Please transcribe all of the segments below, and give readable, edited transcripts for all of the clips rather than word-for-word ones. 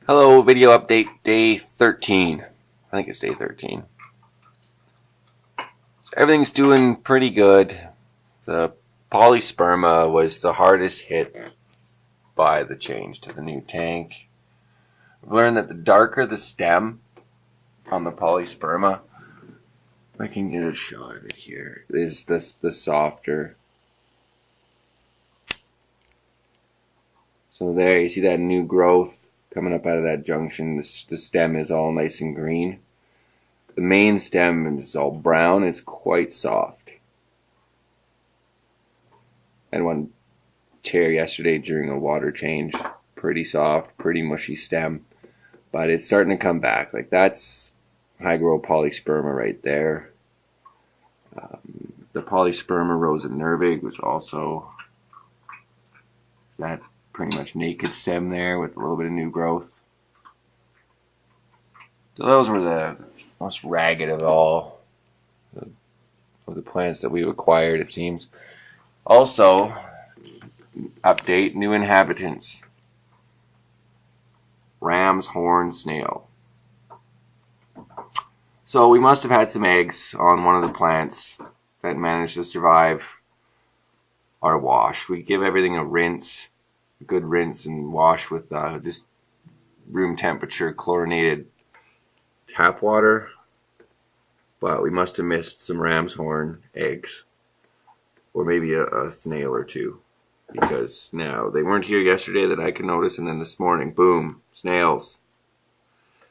Hello, video update day 13. I think it's day 13. So everything's doing pretty good. The polysperma was the hardest hit by the change to the new tank. I've learned that the darker the stem on the polysperma, I can get a shot of it here, is the softer. So there, you see that new growth coming up out of that junction. The stem is all nice and green. The main stem is all brown. It's quite soft. I had one tear yesterday during a water change. Pretty soft, pretty mushy stem. But it's starting to come back. Like, that's high grow polysperma right there. The polysperma rosa nervig, which also is that pretty much naked stem there with a little bit of new growth. So those were the most ragged of all of the plants that we've acquired, it seems. Also, update, new inhabitants. Ram's horn snail. So we must have had some eggs on one of the plants that managed to survive our wash. We give everything a rinse, a good rinse and wash with just room temperature chlorinated tap water. But we must have missed some ram's horn eggs, or maybe a snail or two, because now they weren't here yesterday that I could notice, and then this morning, boom, snails.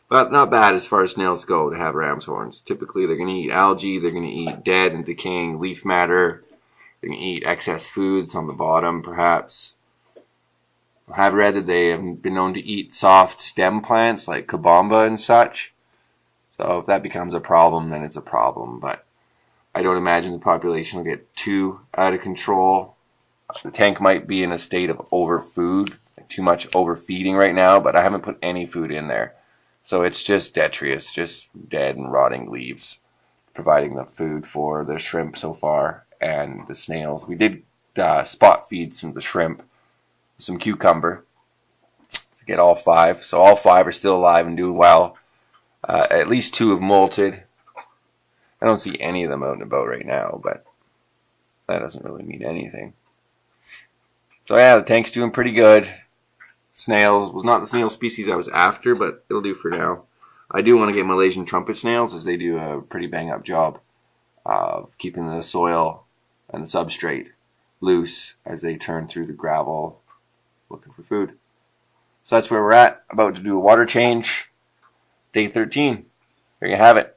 But not bad as far as snails go to have ram's horns. Typically, they're going to eat algae, they're going to eat dead and decaying leaf matter, they're going to eat excess foods on the bottom, perhaps. I have read that they have been known to eat soft stem plants like kabamba and such. So if that becomes a problem, then it's a problem. But I don't imagine the population will get too out of control. The tank might be in a state of overfood, like too much overfeeding right now, but I haven't put any food in there. So it's just detritus, just dead and rotting leaves, providing the food for the shrimp so far and the snails. We did spot feed some of the shrimp, some cucumber to get all 5. So all 5 are still alive and doing well. At least 2 have molted. I don't see any of them out and about right now, but that doesn't really mean anything. So yeah, the tank's doing pretty good. Snails was not the snail species I was after, but it'll do for now. I do want to get Malaysian trumpet snails, as they do a pretty bang up job of keeping the soil and the substrate loose as they turn through the gravel looking for food. So that's where we're at. About to do a water change. Day 13. There you have it.